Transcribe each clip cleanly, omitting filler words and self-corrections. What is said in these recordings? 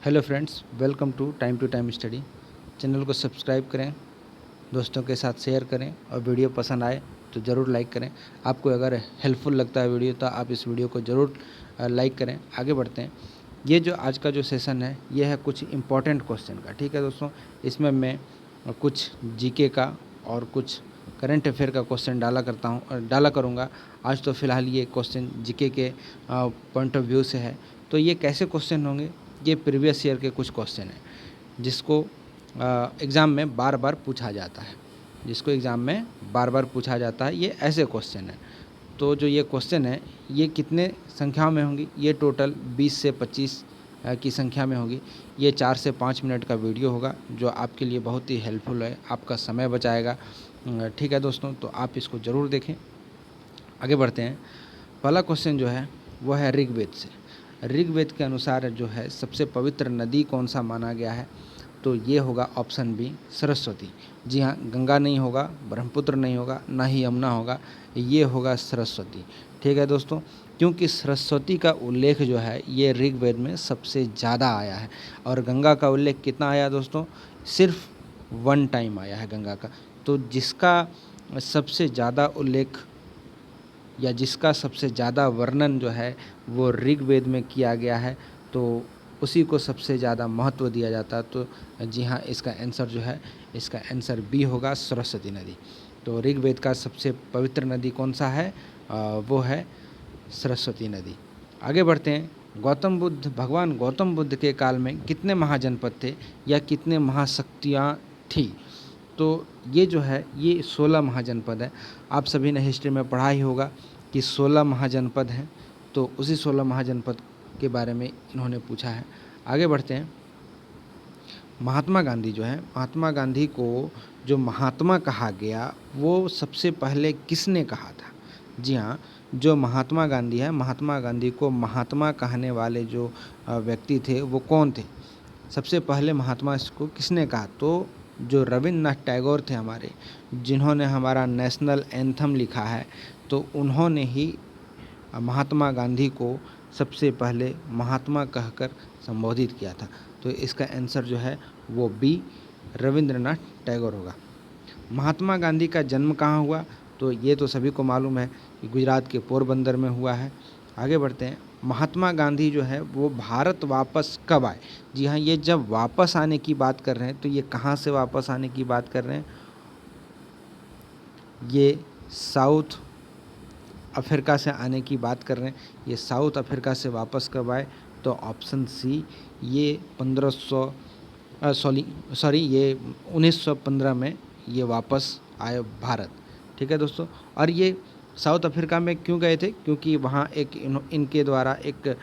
Hello friends, welcome to time study. Channel को subscribe करें, दोस्तों के साथ शेयर करें और वीडियो पसंद आए तो ज़रूर लाइक करें। आपको अगर हेल्पफुल लगता है वीडियो तो आप इस वीडियो को ज़रूर लाइक करें। आगे बढ़ते हैं। ये जो आज का जो सेशन है ये है कुछ इम्पॉर्टेंट क्वेश्चन का। ठीक है दोस्तों, इसमें मैं कुछ जीके का और कुछ करंट अफेयर का क्वेश्चन डाला करूँगा। आज तो फ़िलहाल ये क्वेश्चन जीके के पॉइंट ऑफ व्यू से है। तो ये कैसे क्वेश्चन होंगे? ये प्रीवियस ईयर के कुछ क्वेश्चन हैं जिसको एग्ज़ाम में बार बार पूछा जाता है। ये ऐसे क्वेश्चन हैं। तो जो ये क्वेश्चन है ये कितने संख्याओं में होंगी? ये टोटल 20 से 25 की संख्या में होगी। ये 4 से 5 मिनट का वीडियो होगा जो आपके लिए बहुत ही हेल्पफुल है, आपका समय बचाएगा। ठीक है दोस्तों, तो आप इसको ज़रूर देखें। आगे बढ़ते हैं। पहला क्वेश्चन जो है वो है ऋग्वेद से। ऋग्वेद के अनुसार जो है सबसे पवित्र नदी कौन सा माना गया है? तो ये होगा ऑप्शन बी, सरस्वती। जी हाँ, गंगा नहीं होगा, ब्रह्मपुत्र नहीं होगा, ना ही यमुना होगा, ये होगा सरस्वती। ठीक है दोस्तों, क्योंकि सरस्वती का उल्लेख जो है ये ऋग्वेद में सबसे ज़्यादा आया है। और गंगा का उल्लेख कितना आया दोस्तों? सिर्फ 1 टाइम आया है गंगा का। तो जिसका सबसे ज़्यादा उल्लेख या जिसका सबसे ज़्यादा वर्णन जो है वो ऋग्वेद में किया गया है तो उसी को सबसे ज़्यादा महत्व दिया जाता है। तो जी हाँ, इसका आंसर जो है, इसका आंसर बी होगा, सरस्वती नदी। तो ऋग्वेद का सबसे पवित्र नदी कौन सा है? वो है सरस्वती नदी। आगे बढ़ते हैं। भगवान गौतम बुद्ध के काल में कितने महाजनपद थे या कितने महाशक्तियाँ थी? तो ये जो है ये 16 महाजनपद है। आप सभी ने हिस्ट्री में पढ़ा ही होगा कि 16 महाजनपद हैं। तो उसी 16 महाजनपद के बारे में इन्होंने पूछा है। आगे बढ़ते हैं। महात्मा गांधी जो है, महात्मा गांधी को जो महात्मा कहा गया वो सबसे पहले किसने कहा था? जी हाँ, जो महात्मा गांधी है, महात्मा गांधी को महात्मा कहने वाले जो व्यक्ति थे वो कौन थे? सबसे पहले महात्मा इसको किसने कहा? तो जो रविन्द्रनाथ टैगोर थे हमारे, जिन्होंने हमारा नेशनल एंथम लिखा है, तो उन्होंने ही महात्मा गांधी को सबसे पहले महात्मा कहकर संबोधित किया था। तो इसका आंसर जो है वो बी, रविंद्रनाथ टैगोर होगा। महात्मा गांधी का जन्म कहाँ हुआ? तो ये तो सभी को मालूम है कि गुजरात के पोरबंदर में हुआ है। आगे बढ़ते हैं। महात्मा गांधी जो है वो भारत वापस कब आए? जी हाँ, ये जब वापस आने की बात कर रहे हैं तो ये कहाँ से वापस आने की बात कर रहे हैं? ये साउथ अफ्रीका से आने की बात कर रहे हैं। ये साउथ अफ्रीका से वापस कब आए? तो ऑप्शन सी, ये 1915 में ये वापस आए भारत। ठीक है दोस्तों, और ये साउथ अफ्रीका में क्यों गए थे? क्योंकि वहाँ एक इनके द्वारा एक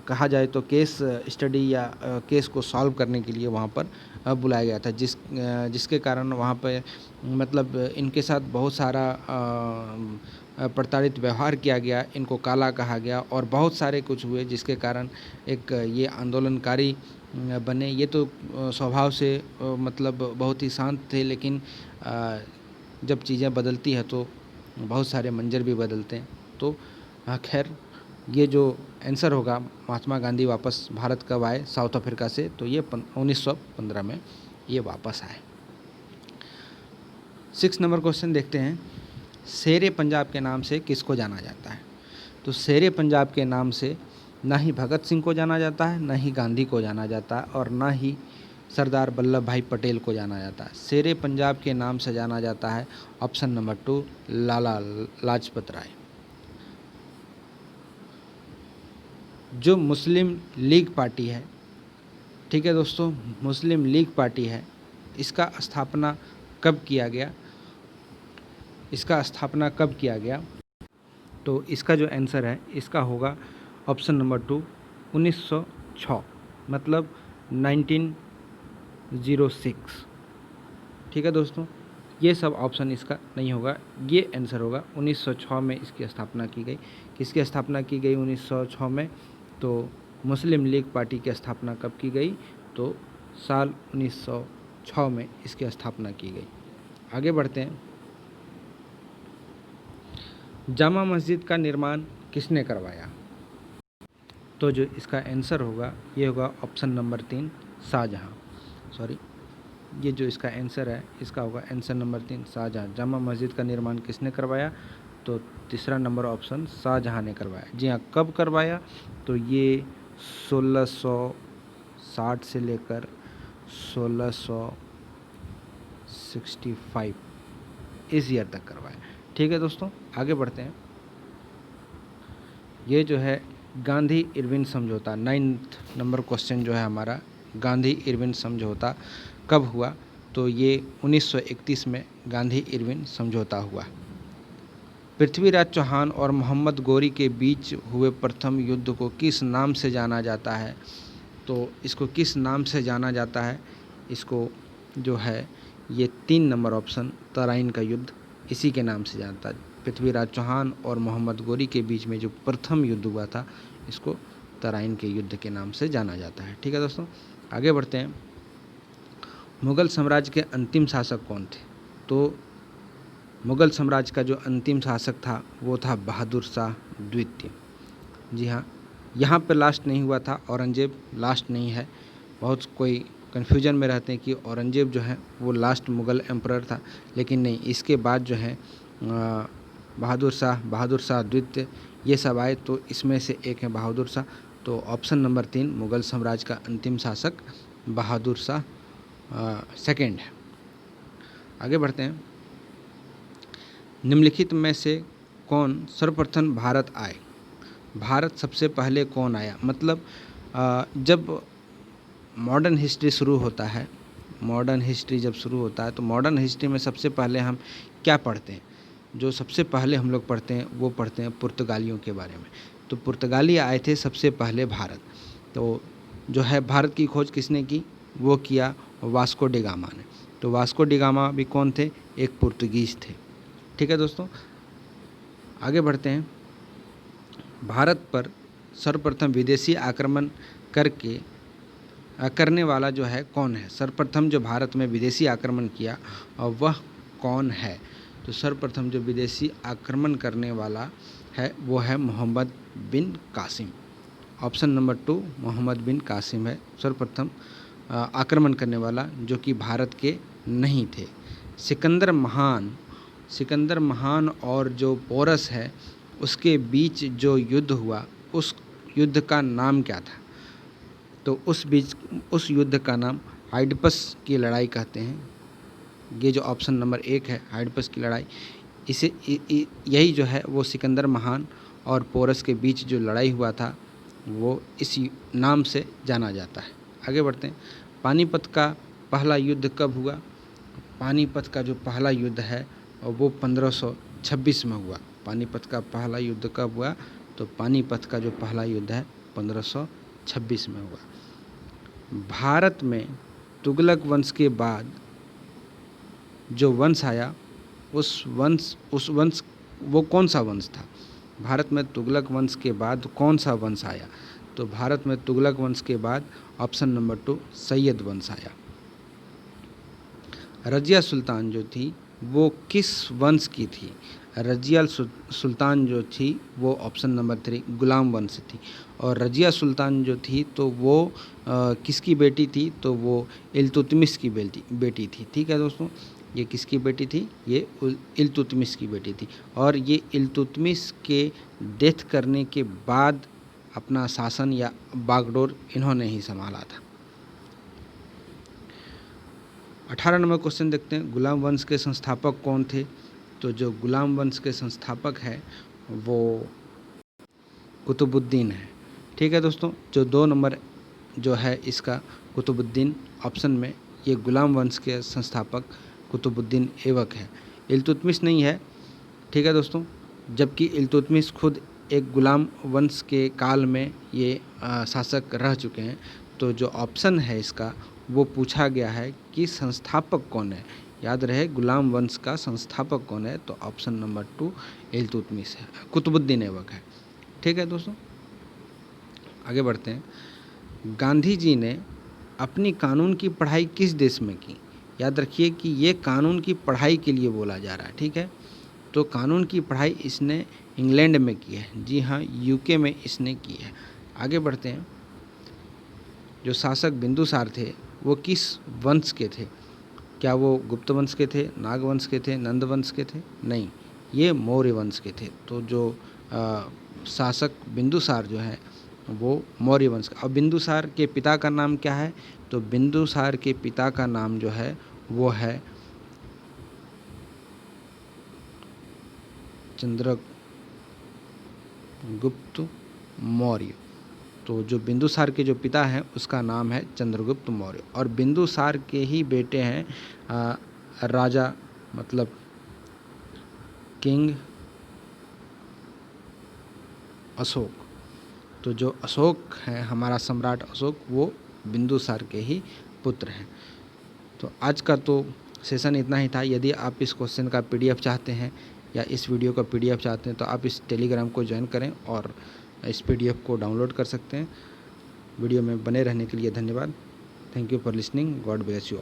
कहा जाए तो केस स्टडी या केस को सॉल्व करने के लिए वहाँ पर बुलाया गया था, जिसके कारण वहाँ पे मतलब इनके साथ बहुत सारा प्रताड़ित व्यवहार किया गया, इनको काला कहा गया और बहुत सारे कुछ हुए, जिसके कारण एक ये आंदोलनकारी बने। ये तो स्वभाव से मतलब बहुत ही शांत थे, लेकिन जब चीज़ें बदलती है तो बहुत सारे मंजर भी बदलते हैं। तो खैर, ये जो आंसर होगा, महात्मा गांधी वापस भारत कब आए साउथ अफ्रीका से? तो ये 1915 में ये वापस आए। 6 नंबर क्वेश्चन देखते हैं। शेरे पंजाब के नाम से किसको जाना जाता है? तो शेरे पंजाब के नाम से ना ही भगत सिंह को जाना जाता है, ना ही गांधी को जाना जाता है और ना ही सरदार वल्लभ भाई पटेल को जाना जाता है। शेरे पंजाब के नाम से जाना जाता है ऑप्शन नंबर 2, लाला लाजपत राय। जो मुस्लिम लीग पार्टी है, ठीक है दोस्तों, मुस्लिम लीग पार्टी है, इसका स्थापना कब किया गया? तो इसका जो आंसर है इसका होगा ऑप्शन नंबर 2, 1906, मतलब 1906। ठीक है दोस्तों, ये सब ऑप्शन इसका नहीं होगा, ये आंसर होगा 1906 में इसकी स्थापना की गई। किसकी स्थापना की गई 1906 में? तो मुस्लिम लीग पार्टी की स्थापना कब की गई? तो साल 1906 में इसकी स्थापना की गई। आगे बढ़ते हैं। जामा मस्जिद का निर्माण किसने करवाया? तो जो इसका आंसर होगा ये होगा ऑप्शन नंबर 3 शाहजहाँ। सॉरी, ये जो इसका आंसर है इसका होगा आंसर नंबर 3 शाहजहाँ। जामा मस्जिद का निर्माण किसने करवाया? तो तीसरा नंबर ऑप्शन शाहजहाँ ने करवाया। जी हाँ, कब करवाया? तो ये 1660 से लेकर 1665 इस ईयर तक करवाया। ठीक है दोस्तों, आगे बढ़ते हैं। ये जो है गांधी इरविन समझौता, 9th नंबर क्वेश्चन जो है हमारा, गांधी इरविन समझौता कब हुआ? तो ये 1931 में गांधी इरविन समझौता हुआ। पृथ्वीराज चौहान और मोहम्मद गोरी के बीच हुए प्रथम युद्ध को किस नाम से जाना जाता है? तो इसको किस नाम से जाना जाता है? इसको जो है ये 3 नंबर ऑप्शन तराइन का युद्ध, इसी के नाम से जानता है। पृथ्वीराज चौहान और मोहम्मद गोरी के बीच में जो प्रथम युद्ध हुआ था इसको तराइन के युद्ध के नाम से जाना जाता है। ठीक है दोस्तों, आगे बढ़ते हैं। मुग़ल साम्राज्य के अंतिम शासक कौन थे? तो मुग़ल साम्राज्य का जो अंतिम शासक था वो था बहादुर शाह द्वितीय। जी हाँ, यहाँ पे लास्ट नहीं हुआ था, औरंगजेब लास्ट नहीं है। बहुत कोई कन्फ्यूजन में रहते हैं कि औरंगजेब जो है वो लास्ट मुग़ल एम्परर था, लेकिन नहीं, इसके बाद जो है बहादुर शाह द्वितीय ये सब आए, तो इसमें से एक है बहादुर शाह। तो ऑप्शन नंबर 3 मुग़ल साम्राज्य का अंतिम शासक बहादुर शाह सेकेंड है। आगे बढ़ते हैं। निम्नलिखित में से कौन सर्वप्रथम भारत आए? भारत सबसे पहले कौन आया? मतलब जब मॉडर्न हिस्ट्री शुरू होता है, मॉडर्न हिस्ट्री जब शुरू होता है तो मॉडर्न हिस्ट्री में सबसे पहले हम क्या पढ़ते हैं? जो सबसे पहले हम लोग पढ़ते हैं वो पढ़ते हैं पुर्तगालियों के बारे में। तो पुर्तगाली आए थे सबसे पहले भारत। तो जो है भारत की खोज किसने की? वो किया वास्को डी गामा ने। तो वास्को डी गामा भी कौन थे? एक पुर्तगीज थे। ठीक है दोस्तों, आगे बढ़ते हैं। भारत पर सर्वप्रथम विदेशी आक्रमण करने वाला जो है कौन है? सर्वप्रथम जो भारत में विदेशी आक्रमण किया और वह कौन है? तो सर्वप्रथम जो विदेशी आक्रमण करने वाला है वो है मोहम्मद बिन कासिम। ऑप्शन नंबर 2 मोहम्मद बिन कासिम है सर्वप्रथम आक्रमण करने वाला, जो कि भारत के नहीं थे। सिकंदर महान और जो पोरस है उसके बीच जो युद्ध हुआ उस युद्ध का नाम क्या था? तो उस युद्ध का नाम हाइडपस की लड़ाई कहते हैं। ये जो ऑप्शन नंबर 1 है हाइडपस की लड़ाई, इसे यही जो है वो सिकंदर महान और पोरस के बीच जो लड़ाई हुआ था वो इसी नाम से जाना जाता है। आगे बढ़ते हैं। पानीपत का पहला युद्ध कब हुआ? पानीपत का जो पहला युद्ध है वो 1526 में हुआ। पानीपत का पहला युद्ध कब हुआ? तो पानीपत का जो पहला युद्ध है 1526 में हुआ। भारत में तुगलक वंश के बाद जो वंश आया उस वंश वो कौन सा वंश था? भारत में तुगलक वंश के बाद कौन सा वंश आया? तो भारत में तुगलक वंश के बाद ऑप्शन नंबर 2 सैयद वंश आया। रज़िया सुल्तान जो थी वो किस वंश की थी? रज़िया सुल्तान जो थी वो ऑप्शन नंबर 3 गुलाम वंश थी। और रज़िया सुल्तान जो थी तो वो किसकी बेटी थी? तो वो इल्तुतमिश की बेटी थी। ठीक है दोस्तों, ये किसकी बेटी थी? ये इल्तुतमिश की बेटी थी। और ये इल्तुतमिश के डेथ करने के बाद अपना शासन या बागडोर इन्होंने ही संभाला था। 18 नंबर क्वेश्चन देखते हैं। गुलाम वंश के संस्थापक कौन थे? तो जो गुलाम वंश के संस्थापक है वो कुतुबुद्दीन है। ठीक है दोस्तों, जो 2 नंबर जो है इसका कुतुबुद्दीन ऑप्शन में, ये गुलाम वंश के संस्थापक कुतुबुद्दीन ऐबक है, इल्तुतमिश नहीं है। ठीक है दोस्तों, जबकि इल्तुतमिश खुद एक गुलाम वंश के काल में ये शासक रह चुके हैं। तो जो ऑप्शन है इसका वो पूछा गया है कि संस्थापक कौन है। याद रहे गुलाम वंश का संस्थापक कौन है? तो ऑप्शन नंबर 2 इल्तुतमिश है, कुतुबुद्दीन ऐबक है। ठीक है दोस्तों, आगे बढ़ते हैं। गांधी जी ने अपनी कानून की पढ़ाई किस देश में की? याद रखिए कि ये कानून की पढ़ाई के लिए बोला जा रहा है। ठीक है, तो कानून की पढ़ाई इसने इंग्लैंड में की है। जी हाँ, यूके में इसने की है। आगे बढ़ते हैं। जो शासक बिंदुसार थे वो किस वंश के थे? क्या वो गुप्त वंश के थे, नाग वंश के थे, नंद वंश के थे? नहीं, ये मौर्य वंश के थे। तो जो शासक बिंदुसार जो है वो मौर्य वंश का। और बिंदुसार के पिता का नाम क्या है? तो बिंदुसार के पिता का नाम जो है वो है चंद्रगुप्त मौर्य। तो जो बिंदुसार के जो पिता हैं उसका नाम है चंद्रगुप्त मौर्य। और बिंदुसार के ही बेटे हैं राजा, मतलब किंग अशोक। तो जो अशोक है, हमारा सम्राट अशोक, वो बिंदुसार के ही पुत्र हैं। तो आज का तो सेशन इतना ही था। यदि आप इस क्वेश्चन का पीडीएफ चाहते हैं या इस वीडियो का पीडीएफ चाहते हैं तो आप इस टेलीग्राम को ज्वाइन करें और इस पीडीएफ को डाउनलोड कर सकते हैं। वीडियो में बने रहने के लिए धन्यवाद। Thank you for listening. God bless you.